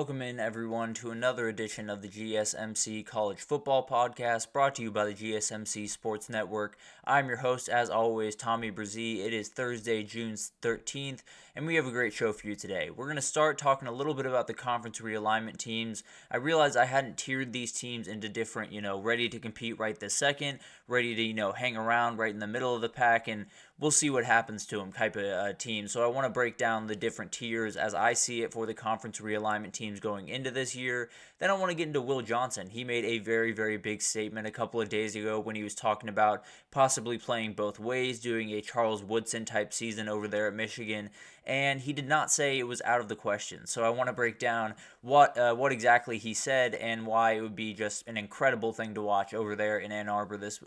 Welcome in, everyone, to another edition of the GSMC College Football Podcast, brought to you by the GSMC Sports Network. I'm your host, as always, Tommy Brzee. It is Thursday, June 13th, and we have a great show for you today. We're going to start talking a little bit about the Conference Realignment Teams. I realized I hadn't tiered these teams into different, ready to compete right this second, ready to, hang around right in the middle of the pack, and we'll see what happens to them type of team. So I want to break down the different tiers as I see it for the Conference Realignment Teams going into this year. Then I want to get into Will Johnson. He made a very, very big statement a couple of days ago when he was talking about possibly playing both ways, doing a Charles Woodson type season over there at Michigan, and he did not say it was out of the question. So I want to break down what exactly he said and why it would be just an incredible thing to watch over there in Ann Arbor this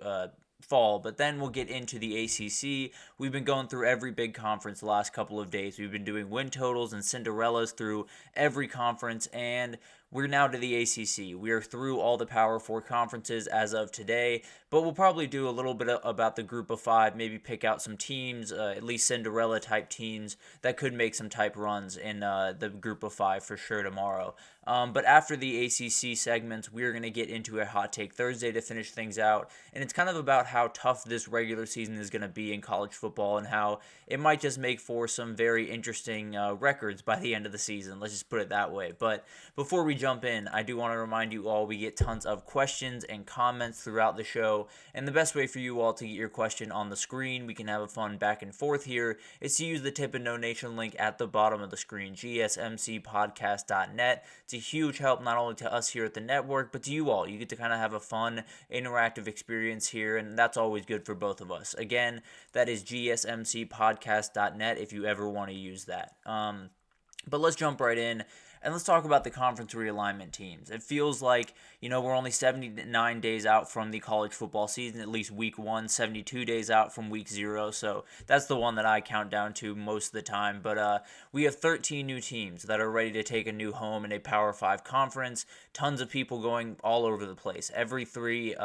fall. But then we'll get into the ACC. We've been going through every big conference the last couple of days. We've been doing win totals and Cinderellas through every conference, and we're now to the ACC. We are through all the Power 4 conferences as of today, but we'll probably do a little bit about the Group of 5, maybe pick out some teams, at least Cinderella-type teams that could make some type runs in the Group of 5 for sure tomorrow. But after the ACC segments, we're going to get into a Hot Take Thursday to finish things out, and it's kind of about how tough this regular season is going to be in college football and how it might just make for some very interesting records by the end of the season. Let's just put it that way. But before we jump in, I do want to remind you all we get tons of questions and comments throughout the show, and the best way for you all to get your question on the screen, we can have a fun back and forth here, is to use the tip and donation link at the bottom of the screen, gsmcpodcast.net. It's a huge help not only to us here at the network, but to you all. You get to kind of have a fun, interactive experience here, and that's always good for both of us. Again, that is gsmcpodcast.net if you ever want to use that. But let's jump right in. And let's talk about the Conference Realignment Teams. It feels like, we're only 79 days out from the college football season, at least week 1, 72 days out from week 0. So that's the one that I count down to most of the time. But we have 13 new teams that are ready to take a new home in a Power 5 conference. Tons of people going all over the place. Every three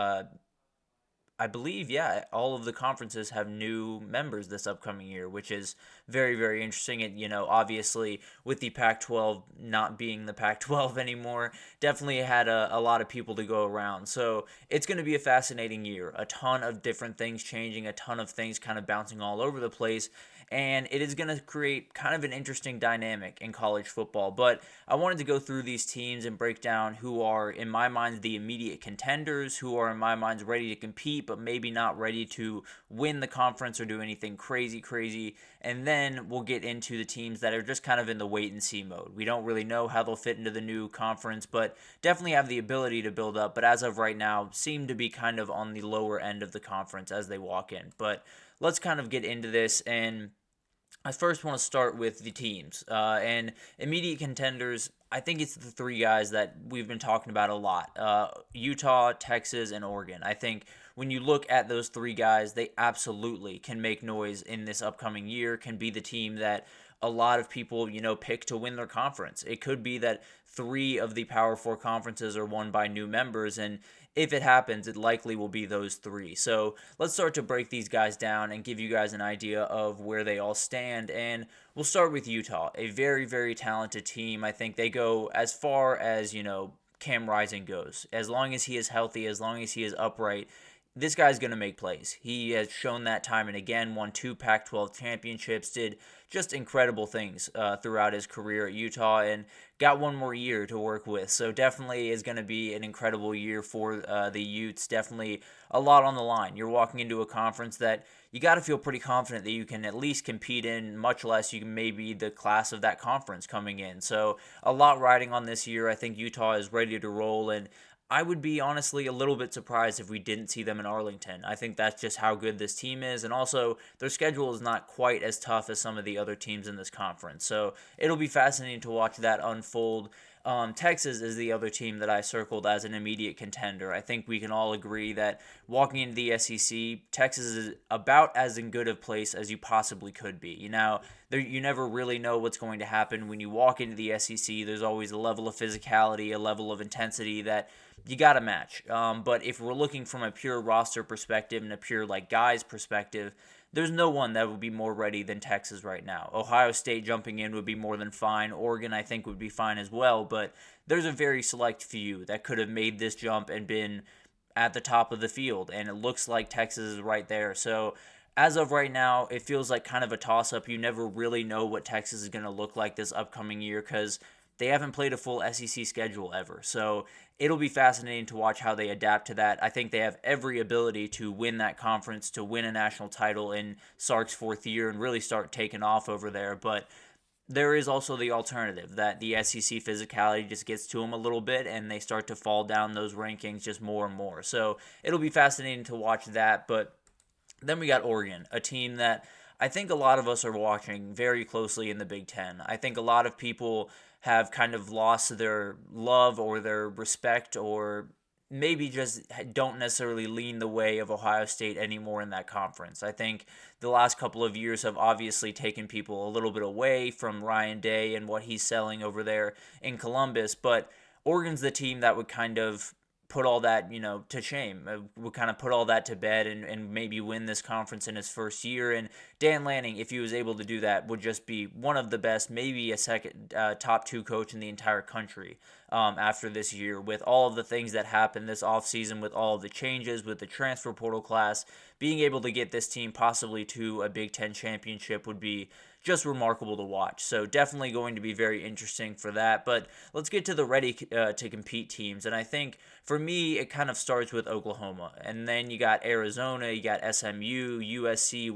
I believe, all of the conferences have new members this upcoming year, which is very, very interesting. And, obviously, with the Pac-12 not being the Pac-12 anymore, definitely had a lot of people to go around. So it's going to be a fascinating year. A ton of different things changing, a ton of things kind of bouncing all over the place. And it is going to create kind of an interesting dynamic in college football. But I wanted to go through these teams and break down who are, in my mind, the immediate contenders, who are, in my mind, ready to compete, but maybe not ready to win the conference or do anything crazy. And then we'll get into the teams that are just kind of in the wait-and-see mode. We don't really know how they'll fit into the new conference, but definitely have the ability to build up. But as of right now, seem to be kind of on the lower end of the conference as they walk in. But let's kind of get into this, and I first want to start with the teams and immediate contenders. I think it's the three guys that we've been talking about a lot, Utah, Texas, and Oregon. I think when you look at those three guys, they absolutely can make noise in this upcoming year, can be the team that a lot of people, pick to win their conference. It could be that 3 of the Power 4 conferences are won by new members, and if it happens, it likely will be those 3. So let's start to break these guys down and give you guys an idea of where they all stand. And we'll start with Utah, a very, very talented team. I think they go as far as, Cam Rising goes. As long as he is healthy, as long as he is upright, this guy's going to make plays. He has shown that time and again, won 2 Pac-12 championships, did just incredible things throughout his career at Utah, and got one more year to work with. So definitely is going to be an incredible year for the Utes. Definitely a lot on the line. You're walking into a conference that you got to feel pretty confident that you can at least compete in, much less you can maybe the class of that conference coming in. So a lot riding on this year. I think Utah is ready to roll, and I would be honestly a little bit surprised if we didn't see them in Arlington. I think that's just how good this team is, and also their schedule is not quite as tough as some of the other teams in this conference. So it'll be fascinating to watch that unfold. Texas is the other team that I circled as an immediate contender. I think we can all agree that walking into the SEC, Texas is about as in good a place as you possibly could be. You never really know what's going to happen when you walk into the SEC. There's always a level of physicality, a level of intensity that you got to match. But if we're looking from a pure roster perspective and a pure guys perspective, there's no one that would be more ready than Texas right now. Ohio State jumping in would be more than fine. Oregon, I think, would be fine as well. But there's a very select few that could have made this jump and been at the top of the field. And it looks like Texas is right there. So as of right now, it feels like kind of a toss-up. You never really know what Texas is going to look like this upcoming year because they haven't played a full SEC schedule ever. So it'll be fascinating to watch how they adapt to that. I think they have every ability to win that conference, to win a national title in Sark's fourth year and really start taking off over there. But there is also the alternative that the SEC physicality just gets to them a little bit and they start to fall down those rankings just more and more. So it'll be fascinating to watch that. But then we got Oregon, a team that I think a lot of us are watching very closely in the Big Ten. I think a lot of people have kind of lost their love or their respect or maybe just don't necessarily lean the way of Ohio State anymore in that conference. I think the last couple of years have obviously taken people a little bit away from Ryan Day and what he's selling over there in Columbus, but Oregon's the team that would kind of put all that, to shame. Would kind of put all that to bed and maybe win this conference in his first year. And Dan Lanning, if he was able to do that, would just be one of the best, maybe a second top two coach in the entire country after this year. With all of the things that happened this offseason, with all of the changes, with the transfer portal class, being able to get this team possibly to a Big Ten championship would be just remarkable to watch. So definitely going to be very interesting for that. But let's get to the ready to compete teams. And I think for me, it kind of starts with Oklahoma. And then you got Arizona, you got SMU, USC,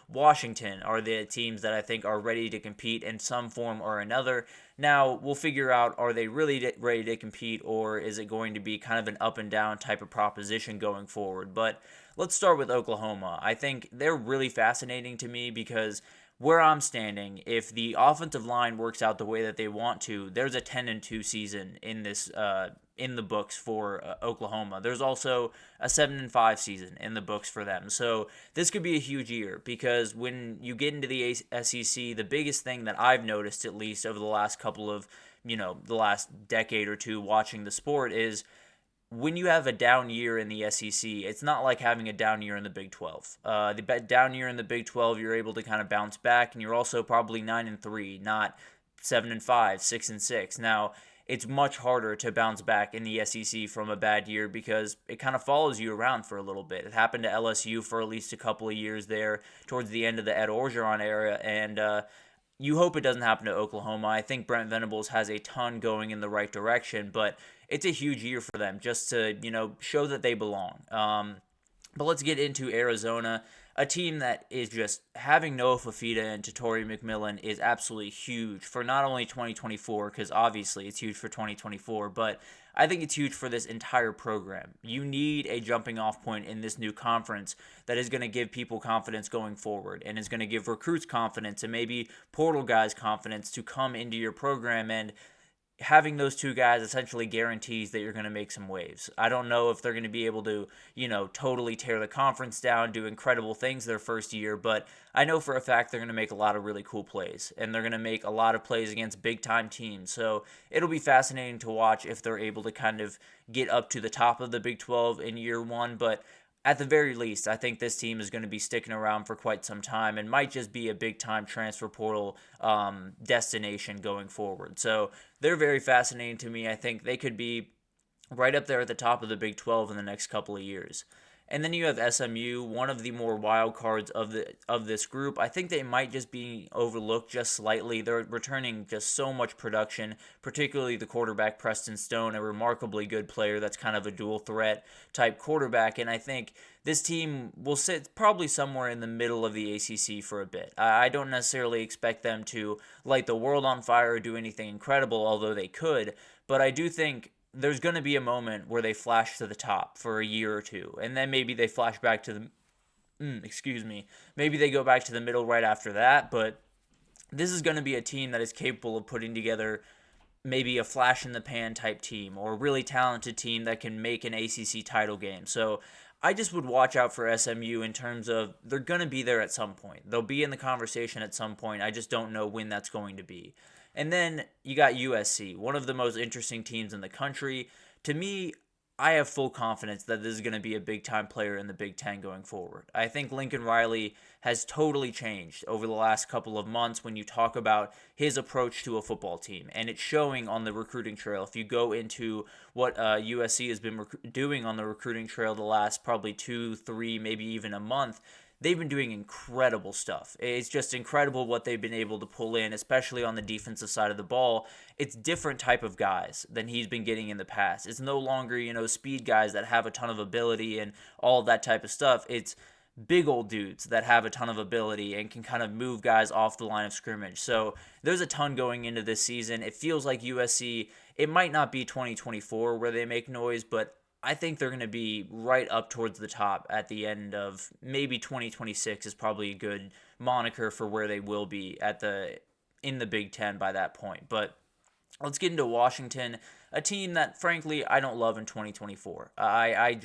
Washington are the teams that I think are ready to compete in some form or another. Now, we'll figure out, are they really ready to compete, or is it going to be kind of an up and down type of proposition going forward? But let's start with Oklahoma. I think they're really fascinating to me because where I'm standing, if the offensive line works out the way that they want to, there's a 10-2 season in this in the books for Oklahoma. There's also a 7-5 season in the books for them. So this could be a huge year because when you get into the SEC, the biggest thing that I've noticed, at least over the last couple of, the last decade or two watching the sport, is when you have a down year in the SEC, it's not like having a down year in the Big 12. The down year in the Big 12, you're able to kind of bounce back, and you're also probably 9-3, not 7-5, 6-6. Now, it's much harder to bounce back in the SEC from a bad year because it kind of follows you around for a little bit. It happened to LSU for at least a couple of years there towards the end of the Ed Orgeron era, and you hope it doesn't happen to Oklahoma. I think Brent Venables has a ton going in the right direction, but it's a huge year for them just to, show that they belong. But let's get into Arizona, a team that is just having Noah Fafita and Tatori McMillan is absolutely huge for not only 2024, because obviously it's huge for 2024, but I think it's huge for this entire program. You need a jumping off point in this new conference that is going to give people confidence going forward and is going to give recruits confidence and maybe portal guys confidence to come into your program, and having those two guys essentially guarantees that you're going to make some waves. I don't know if they're going to be able to, totally tear the conference down, do incredible things their first year, but I know for a fact they're going to make a lot of really cool plays, and they're going to make a lot of plays against big-time teams. So it'll be fascinating to watch if they're able to kind of get up to the top of the Big 12 in year one, but at the very least, I think this team is going to be sticking around for quite some time and might just be a big-time transfer portal destination going forward. So they're very fascinating to me. I think they could be right up there at the top of the Big 12 in the next couple of years. And then you have SMU, one of the more wild cards of this group. I think they might just be overlooked just slightly. They're returning just so much production, particularly the quarterback Preston Stone, a remarkably good player that's kind of a dual threat type quarterback. And I think this team will sit probably somewhere in the middle of the ACC for a bit. I don't necessarily expect them to light the world on fire or do anything incredible, although they could. But I do think there's going to be a moment where they flash to the top for a year or two, and then maybe they flash back to maybe they go back to the middle right after that, but this is going to be a team that is capable of putting together maybe a flash-in-the-pan type team or a really talented team that can make an ACC title game. So I just would watch out for SMU in terms of they're going to be there at some point. They'll be in the conversation at some point. I just don't know when that's going to be. And then you got USC, one of the most interesting teams in the country. To me, I have full confidence that this is going to be a big-time player in the Big Ten going forward. I think Lincoln Riley has totally changed over the last couple of months when you talk about his approach to a football team, and it's showing on the recruiting trail. If you go into what USC has been doing on the recruiting trail the last probably 2, 3, maybe even a month, they've been doing incredible stuff. It's just incredible what they've been able to pull in, especially on the defensive side of the ball. It's different type of guys than he's been getting in the past. It's no longer, speed guys that have a ton of ability and all of that type of stuff. It's big old dudes that have a ton of ability and can kind of move guys off the line of scrimmage. So there's a ton going into this season. It feels like USC, it might not be 2024 where they make noise, but I think they're going to be right up towards the top at the end of maybe 2026 is probably a good moniker for where they will be in the Big Ten by that point. But let's get into Washington, a team that frankly I don't love in 2024. I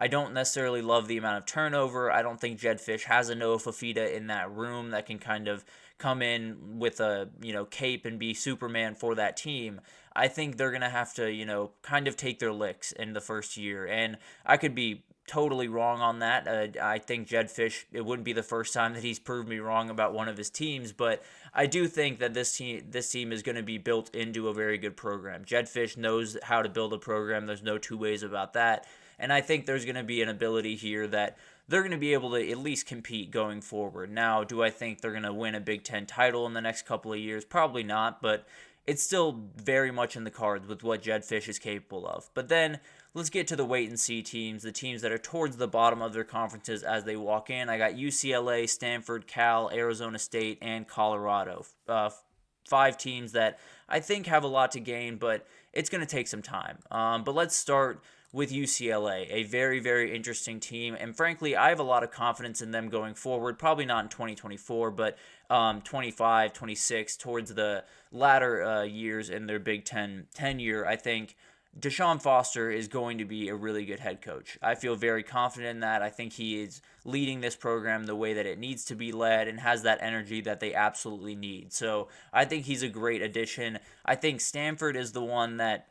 don't necessarily love the amount of turnover. I don't think Jedd Fisch has a Noah Fafita in that room that can kind of come in with a cape and be Superman for that team. I think they're going to have to, kind of take their licks in the first year. And I could be totally wrong on that. I think Jedd Fisch, it wouldn't be the first time that he's proved me wrong about one of his teams, but I do think that this team is going to be built into a very good program. Jedd Fisch knows how to build a program. There's no two ways about that. And I think there's going to be an ability here that they're going to be able to at least compete going forward. Now, do I think they're going to win a Big Ten title in the next couple of years? Probably not, but it's still very much in the cards with what Jedd Fisch is capable of. But then let's get to the wait-and-see teams, the teams that are towards the bottom of their conferences as they walk in. I got UCLA, Stanford, Cal, Arizona State, and Colorado. 5 teams that I think have a lot to gain, but it's going to take some time. But let's start with UCLA, a very, very interesting team. And frankly, I have a lot of confidence in them going forward. Probably not in 2024, but 25, 26, towards the latter years in their Big Ten tenure. I think Deshaun Foster is going to be a really good head coach. I feel very confident in that. I think he is leading this program the way that it needs to be led and has that energy that they absolutely need. So I think he's a great addition. I think Stanford is the one that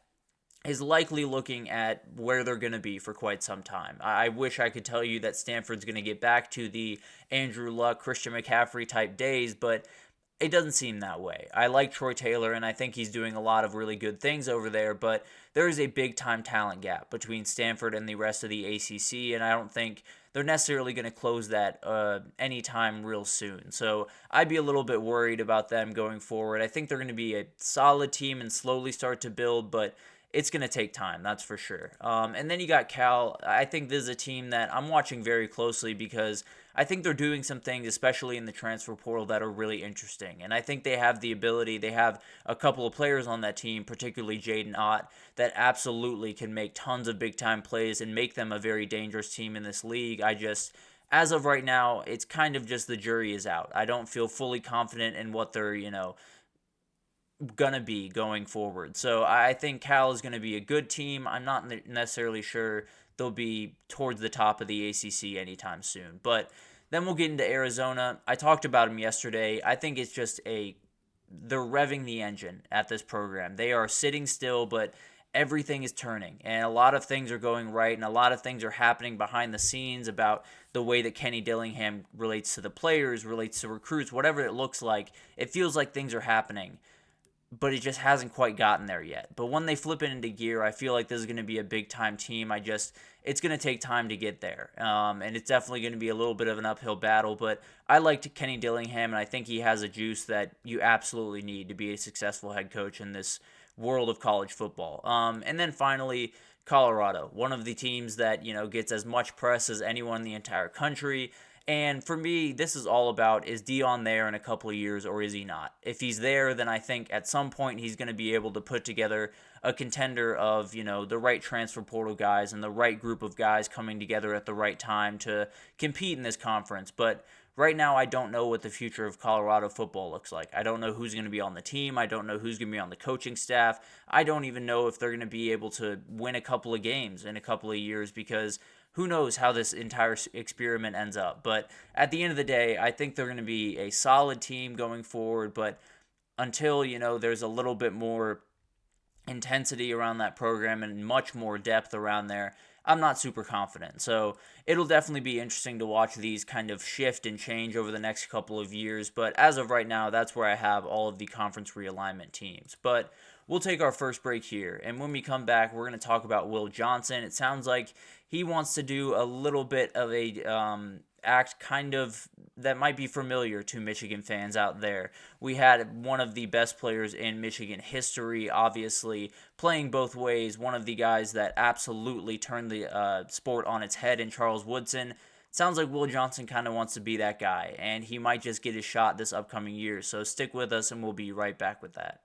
is likely looking at where they're going to be for quite some time. I wish I could tell you that Stanford's going to get back to the Andrew Luck, Christian McCaffrey type days, but it doesn't seem that way. I like Troy Taylor, and I think he's doing a lot of really good things over there, but there is a big-time talent gap between Stanford and the rest of the ACC, and I don't think they're necessarily going to close that anytime real soon. So I'd be a little bit worried about them going forward. I think they're going to be a solid team and slowly start to build, but it's going to take time, that's for sure. And then you got Cal. I think this is a team that I'm watching very closely because I think they're doing some things, especially in the transfer portal, that are really interesting. And I think they have the ability, they have a couple of players on that team, particularly Jaden Ott, that absolutely can make tons of big-time plays and make them a very dangerous team in this league. As of right now, it's kind of just the jury is out. I don't feel fully confident in what they're, gonna be going forward. So I think Cal is gonna be a good team. I'm not necessarily sure they'll be towards the top of the ACC anytime soon. But then we'll get into Arizona. I talked about them yesterday. I think it's just they're revving the engine at this program. They are sitting still, but everything is turning, and a lot of things are going right, and a lot of things are happening behind the scenes about the way that Kenny Dillingham relates to the players, relates to recruits, whatever it looks like. It feels like things are happening, but it just hasn't quite gotten there yet. But when they flip it into gear, I feel like this is going to be a big-time team. It's going to take time to get there, and it's definitely going to be a little bit of an uphill battle, but I liked Kenny Dillingham, and I think he has a juice that you absolutely need to be a successful head coach in this world of college football. And then finally, Colorado, one of the teams that, gets as much press as anyone in the entire country. And for me, this is all about, is Dion there in a couple of years or is he not? If he's there, then I think at some point he's going to be able to put together a contender of, the right transfer portal guys and the right group of guys coming together at the right time to compete in this conference. But right now, I don't know what the future of Colorado football looks like. I don't know who's going to be on the team. I don't know who's going to be on the coaching staff. I don't even know if they're going to be able to win a couple of games in a couple of years because who knows how this entire experiment ends up. But at the end of the day, I think they're going to be a solid team going forward. But until, there's a little bit more intensity around that program and much more depth around there, I'm not super confident. So it'll definitely be interesting to watch these kind of shift and change over the next couple of years. But as of right now, that's where I have all of the conference realignment teams. But we'll take our first break here. And when we come back, we're going to talk about Will Johnson. It sounds like he wants to do a little bit of a act kind of that might be familiar to Michigan fans out there. We had one of the best players in Michigan history, obviously, playing both ways, one of the guys that absolutely turned the sport on its head in Charles Woodson. Sounds like Will Johnson kind of wants to be that guy, and he might just get his shot this upcoming year. So stick with us, and we'll be right back with that.